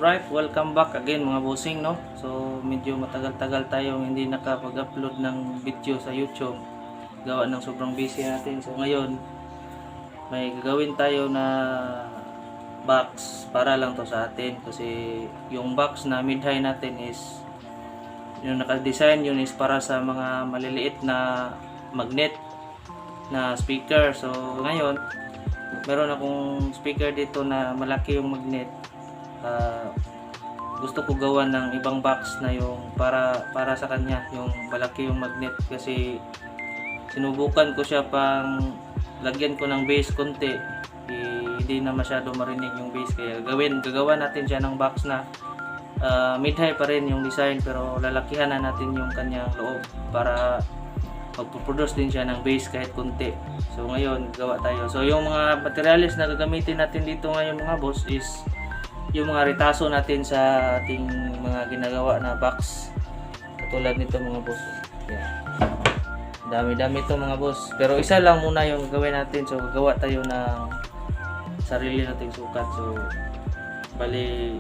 Alright, welcome back again mga bossing, no? So, medyo matagal-tagal tayong hindi nakapag-upload ng video sa YouTube. Gawa ng sobrang busy natin. So, ngayon, may gagawin tayo na box para lang to sa atin. Kasi, yung box na mid-high natin is, yung naka-design yun is para sa mga maliliit na magnet na speaker. So, ngayon, meron akong speaker dito na malaki yung magnet. Gusto ko gawa ng ibang box na yung para sa kanya, yung malaki yung magnet, kasi sinubukan ko siya pang lagyan ko ng base konti, hindi na masyado marinig yung base, kaya gagawa natin siya ng box na mid-high pa rin yung design, pero lalakihan na natin yung kanyang loob para magpo-produce din siya ng base kahit konti. So ngayon gawa tayo. So yung mga materials na gagamitin natin dito ngayon mga boss is yung mga retaso natin sa ating mga ginagawa na box, katulad nito mga boss. Yan. Dami-dami ito mga boss, pero isa lang muna yung gagawin natin. So gagawa tayo ng sarili nating sukat. So bali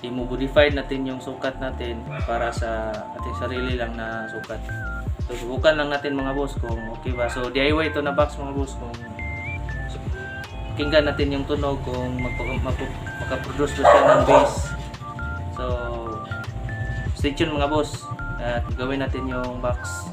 i-modify natin yung sukat natin para sa ating sarili lang na sukat. So subukan lang natin mga boss kung okay ba. So DIY ito na box mga boss, kung pakinggan natin yung tunog kung makaproduce siya ng bass. So stay tuned mga boss at gawin natin yung box.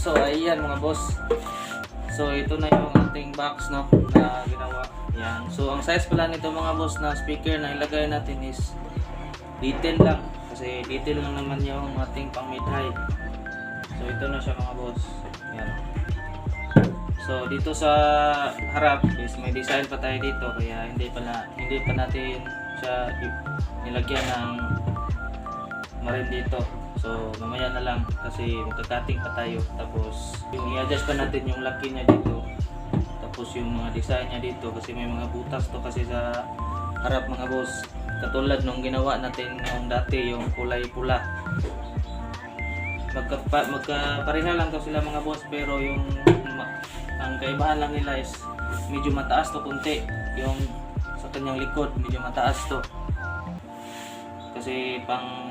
So ayan mga boss. So ito na yung ating box, no, na ginawa. Yan. So ang size pala nito mga boss na speaker na ilagay natin is D10 lang. Kasi D10 lang naman yung ating pang mid-high. So ito na siya mga boss. Yan. So dito sa harap is may design pa tayo dito, kaya hindi pa natin siya nilagyan ng marin dito. So mamaya na lang kasi magka-cutting pa tayo. Tapos yung i-adjust pa natin yung laki niya dito. Tapos yung mga design niya dito, kasi may mga butas to kasi sa harap mga boss. Katulad nung ginawa natin nung dati, yung kulay pula. Magkapareha lang to sila mga boss, pero yung ang kaibahan lang nila is medyo mataas to konti. Yung sa kanyang likod medyo mataas to. Kasi pang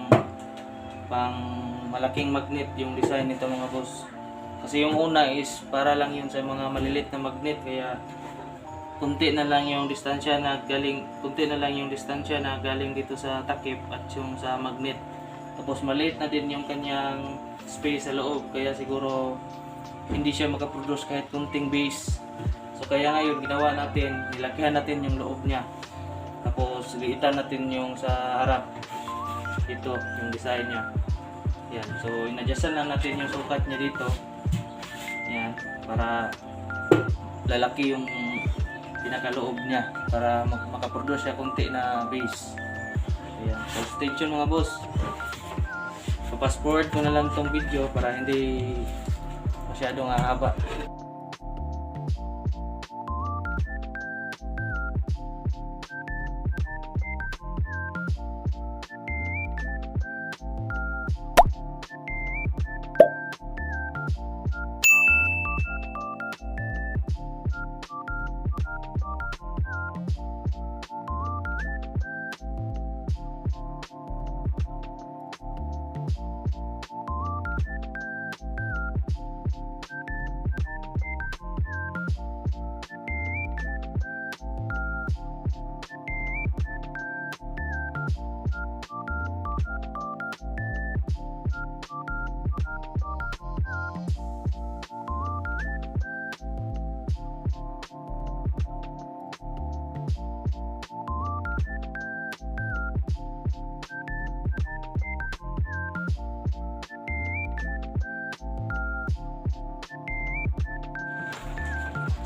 malaking magnet yung design nito mga boss. Kasi yung una is para lang yun sa mga malilit na magnet, kaya kunti na lang yung distansya na galing dito sa takip at yung sa magnet. Tapos maliit na din yung kanyang space sa loob, kaya siguro hindi siya makaproduce kahit kunting bass. So kaya ngayon ginawa natin, nilakihan natin yung loob niya. Tapos liitan natin yung sa harap. Ito yung design niya. Yan. So inadjustan lang natin yung sukat niya dito. Yan, para lalaki yung pinakaloob niya, para makaproduce siya konti na bass. Ayan. So stay tuned mga boss. So fast forward ko na lang tong video para hindi masyadong haba.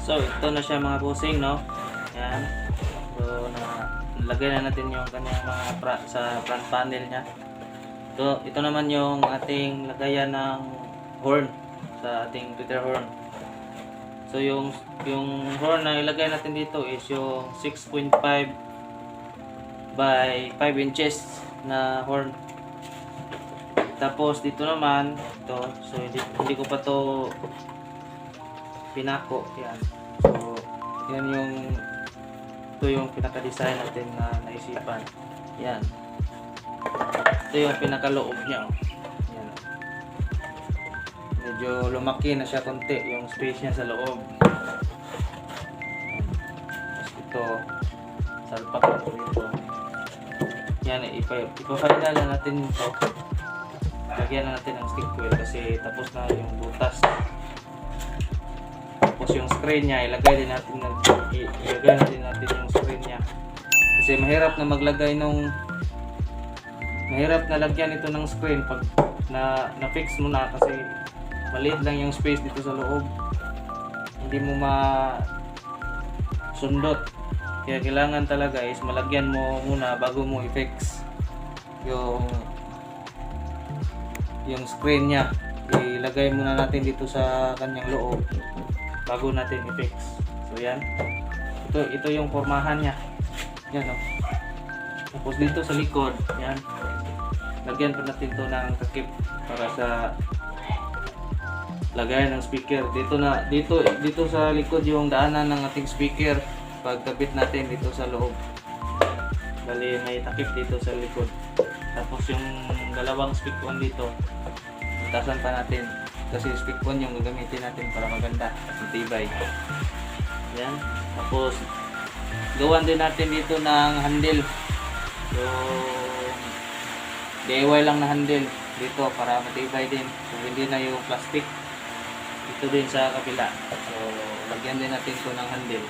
So ito na siya mga bossing, no? Yan. So nalagay na natin yung kanyang mga sa front panel niya. So ito naman yung ating lagayan ng horn sa ating tweeter horn. So yung horn na ilagay natin dito is yung 6.5 by 5 inches na horn. Tapos dito naman ito, so hindi ko pa to pinako. Yan. So yan yung pinaka-design natin na naisipan. Yan. Ito yung pinaka-loob niya. Yan. Medyo lumaki na siya konti yung space niya sa loob. Ito salpak ko dito. Yan, ipa-final na natin ito. Lagyan na natin ang stick wheel kasi tapos na yung butas. Tapos yung screen niya, ilagay din natin yung screen niya. Kasi mahirap na mahirap na lagyan ito ng screen pag na-fix mo na kasi maliit lang yung space dito sa loob. Hindi mo sundot. Kaya kailangan talaga is malagyan mo muna bago mo i-fix yung screen niya. Ilagay muna natin dito sa kanyang loob bago natin i-fix. So yan. Ito yung formahan niya. Yan oh. Tapos dito sa likod, yan. Lagyan pa natin to ng takip para sa lagayan ng speaker. Dito sa likod yung daanan ng ating speaker. Pagkabit natin dito sa loob. Bali may takip dito sa likod. Tapos yung dalawang speak-on dito, itasan pa natin. Kasi speak-on yung gagamitin natin para maganda at matibay. Yan. Tapos gawan din natin dito ng handle. So DIY lang na handle dito para matibay din. So hindi na yung plastic. Dito din sa kabila. So lagyan din natin ito ng handle.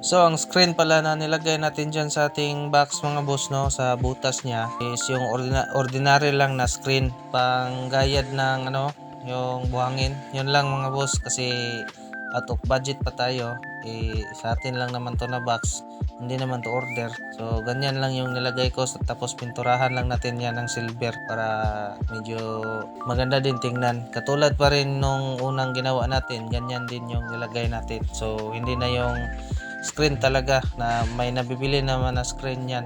So ang screen pala na nilagay natin dyan sa ating box mga boss, no, sa butas niya is yung ordinary lang na screen pang gayad ng yung buhangin. Yun lang mga boss kasi out of budget pa tayo. Sa atin lang naman to na box, hindi naman to order. So ganyan lang yung nilagay ko, tapos pinturahan lang natin yan ng silver para medyo maganda din tingnan. Katulad pa rin nung unang ginawa natin, ganyan din yung nilagay natin. So hindi na yung screen talaga na may nabibili naman na screen yan,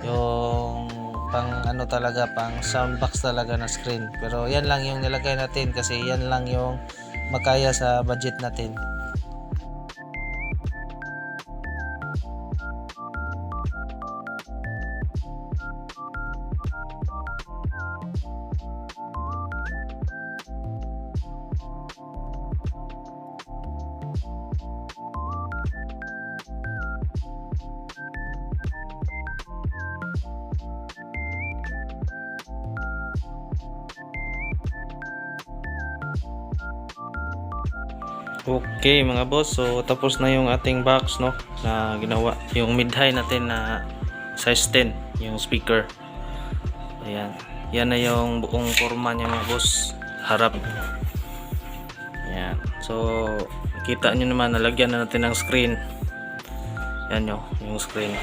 yung pang talaga, pang soundbox talaga na screen. Pero yan lang yung nilagay natin kasi yan lang yung makaya sa budget natin. Okay mga boss, so tapos na yung ating box, no, na ginawa. Yung mid-high natin na size 10, yung speaker. Ayan. Yan na yung buong forma niya mga boss. Harap. Ayan. So kita nyo naman, nalagyan na natin ng screen. Yan yung screen.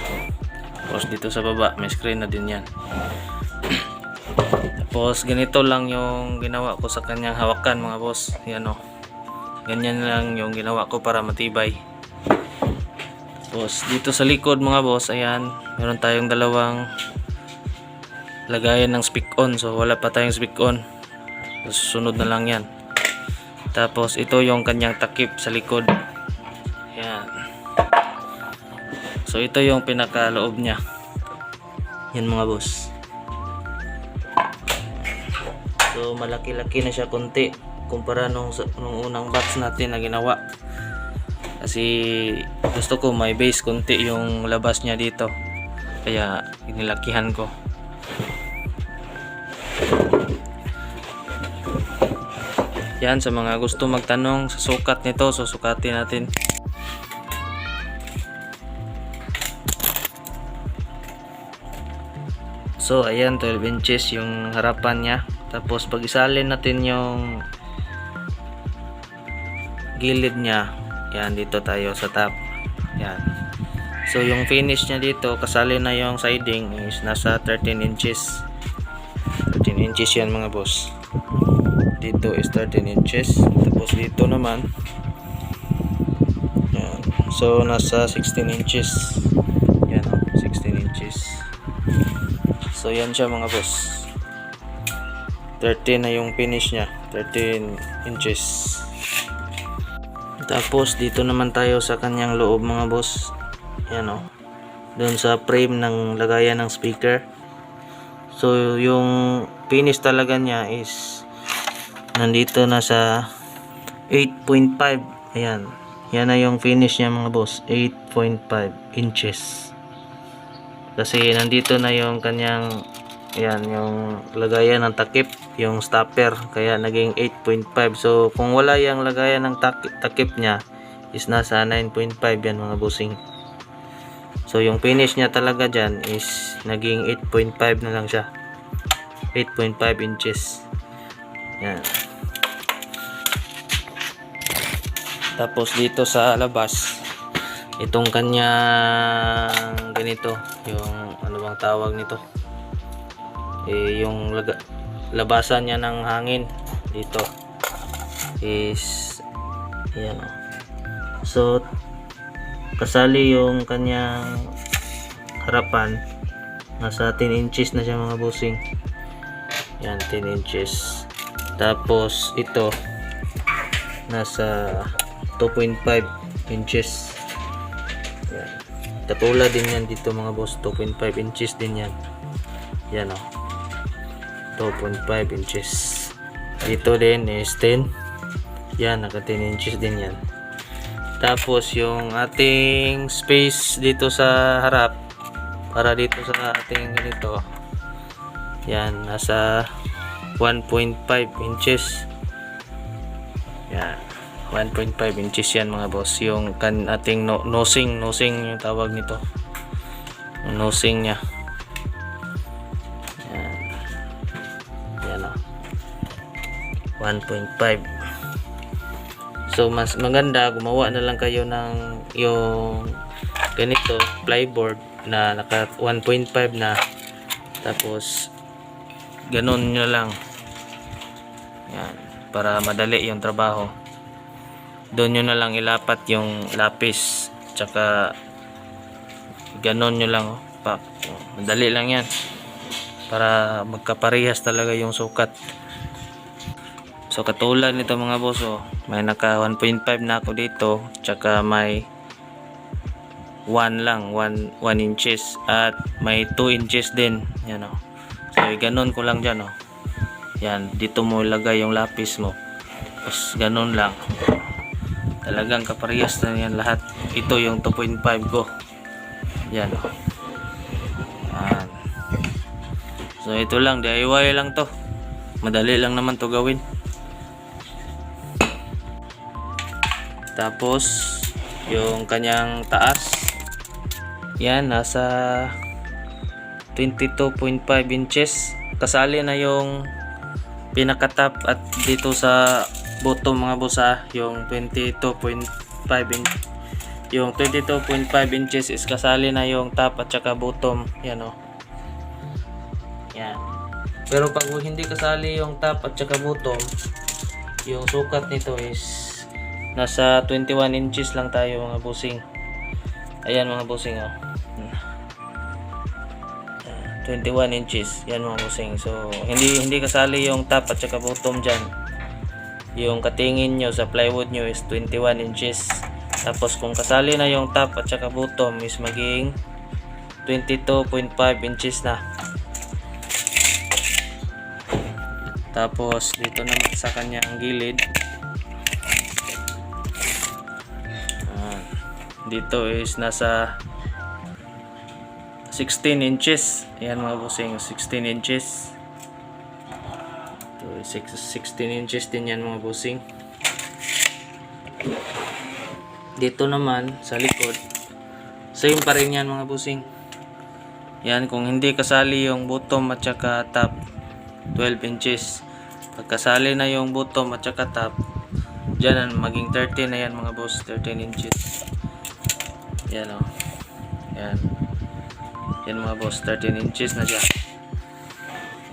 Tapos dito sa baba may screen na din yan. Tapos ganito lang yung ginawa ko sa kanyang hawakan mga boss. Yan ganyan lang yung ginawa ko para matibay. Tapos dito sa likod mga boss, ayan, meron tayong dalawang lagayan ng speak-on. So wala pa tayong speak-on. Susunod na lang yan. Tapos ito yung kanyang takip sa likod. Ayan. So ito yung pinakaloob niya. Yan mga boss. So malaki-laki na siya konti kumpara nung unang box natin na ginawa. Kasi gusto ko may base konti yung labas niya dito. Kaya inilakihan ko. Yan, sa mga gusto magtanong sa sukat nito, susukatin natin. So ayan, 12 inches yung harapan niya. Tapos pag isalin natin yung gilid niya, yan, dito tayo sa top. Yan. So yung finish niya dito, kasali na yung siding, is nasa 13 inches. 13 inches yan mga boss. Dito is 13 inches. Tapos dito naman, yan. So nasa 16 inches. Yan, 16 inches. So yan siya mga boss. 13 na yung finish niya, 13 inches. Tapos dito naman tayo sa kanyang loob mga boss. Yan o, doon sa frame ng lagayan ng speaker. So yung finish talaga niya is nandito na sa 8.5. Ayan, yan na yung finish niya mga boss, 8.5 inches. Kasi nandito na yung kanyang, yan, yung lagayan ng takip, yung stopper, kaya naging 8.5. So kung wala yung lagayan ng takip niya, is nasa 9.5 yan mga bossing. So yung finish niya talaga dyan is naging 8.5 na lang siya, 8.5 inches. Yan. Tapos dito sa labas, itong kanyang ganito, yung ano bang tawag nito, yung labasan niya ng hangin dito is ayan o. So kasali yung kanyang harapan, nasa 10 inches na siya mga bossing. Yan, 10 inches. Tapos ito nasa 2.5 inches. Yan. Katulad din yan dito mga boss, 2.5 inches din yan. Yan o, 2.5 inches. Dito din is 10. Yan, naka 10 inches din yan. Tapos yung ating space dito sa harap, para dito sa ating ganito, yan, nasa 1.5 inches. Yan, 1.5 inches yan mga boss. Yung ating nosing yung tawag nito, yung nosing nya. Yan, yan o, 1.5. So mas maganda gumawa na lang kayo ng yung ganito plyboard na naka 1.5 na, tapos ganun nyo lang. Yan, para madali yung trabaho. Doon nyo na lang ilapat yung lapis, tsaka ganon nyo lang, pak. Madali lang yan, para magkaparehas talaga yung sukat. So katulad nito mga boss, may naka 1.5 na ako dito, tsaka may 1 lang, 1 inches, at may 2 inches din. Yan o. So ganon ko lang dyan o. Yan, dito mo ilagay yung lapis mo, tapos ganon lang. Talagang kaparehas na yan lahat. Ito yung 2.5 ko. Yan o. Yan. So ito lang, DIY lang to. Madali lang naman to gawin. Tapos yung kanyang taas, yan, nasa 22.5 inches. Kasali na yung pinakatap at dito sa bottom mga boss, yung 22.5 inch. Yung 22.5 inches is kasali na yung top at saka bottom. Yan o. Yan. Pero pag hindi kasali yung top at saka bottom, yung sukat nito is nasa 21 inches lang tayo mga bossing. Ayan mga bossing o. 21 inches. Yan mga bossing. So hindi kasali yung top at saka bottom dyan. Yung katingin nyo sa plywood nyo is 21 inches. Tapos kung kasali na yung top at saka bottom is maging 22.5 inches na. Tapos dito naman sa kanyang gilid, dito is nasa 16 inches. Ayan mga bossing, 16 inches. 16 inches din yan mga bossing. Dito naman sa likod, same pa rin yan mga bossing. Yan, kung hindi kasali yung bottom at saka top, 12 inches. Pag kasali na yung bottom at saka top, dyan maging 13 na yan mga boss, 13 inches. Yan o. Yan. Yan mga boss, 13 inches na siya.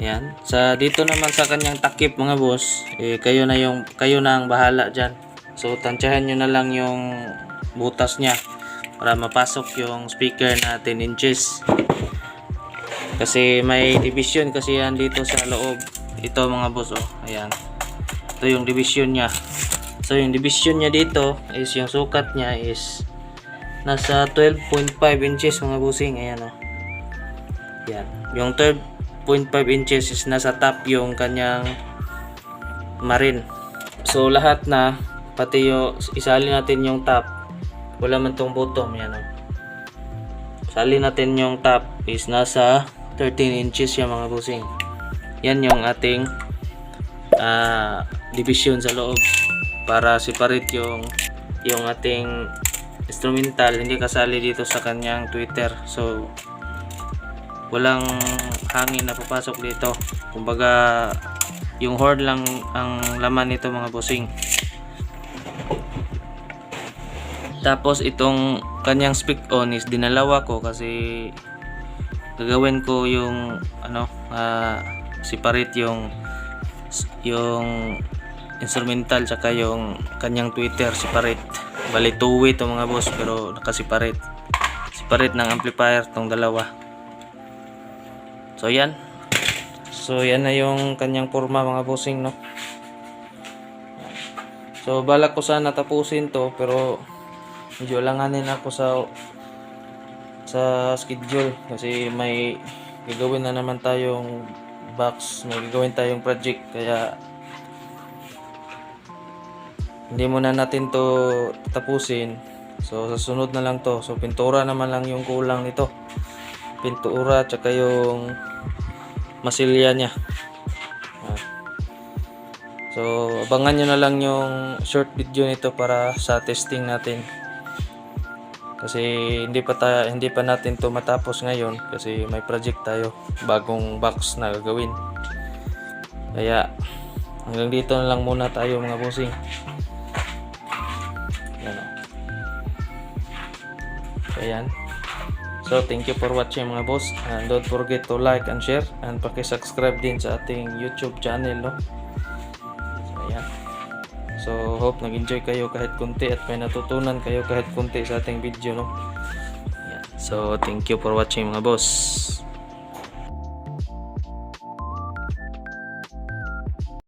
Yan. Sa dito naman sa kanyang takip mga boss, kayo na ang bahala diyan. So tansyahan niyo na lang yung butas niya para mapasok yung speaker na 10 inches. Kasi may division kasi yan dito sa loob. Ito mga boss oh. Ayan. Ito yung division niya. So yung division niya dito is yung sukat niya is nasa 12.5 inches mga bossing. Ayan oh. Yan. Yung 12.5 inches is nasa top yung kanyang marin. So lahat na pati yung isali natin yung top. Wala man tong bottom yan oh. Isali natin yung top is nasa 13 inches yung mga bossing. Yan yung ating division sa loob para separate yung ating instrumental hindi kasali dito sa kanyang tweeter. So walang hangin na papasok dito. Kumbaga yung horn lang ang laman nito mga bossing. Tapos itong kanyang speak on is dinalawa ko kasi gagawin ko yung separate yung instrumental tsaka yung kanyang tweeter separate. Bali 2-way to mga boss pero naka-separate. Separate ng amplifier tong dalawa. So yan. So yan na yung kanyang forma mga bossing no. So balak ko sana tapusin to pero medyo langanin ako sa schedule kasi may gagawin na naman tayong box, may gagawin tayong project kaya hindi muna natin to tapusin. So sa sunod na lang to. So pintura naman lang yung kulang nito. Pintura tsaka yung masilya niya. So abangan nyo na lang yung short video nito para sa testing natin. Kasi hindi pa natin to matapos ngayon kasi may project tayo, bagong box na gagawin. Kaya hanggang dito na lang muna tayo mga bossing. Yan o. Ayan. So thank you for watching mga boss, and don't forget to like and share and paki-subscribe din sa ating YouTube channel no. So ayan. So hope nag-enjoy kayo kahit konti at may natutunan kayo kahit konti sa ating video no. Ayan. So thank you for watching mga boss.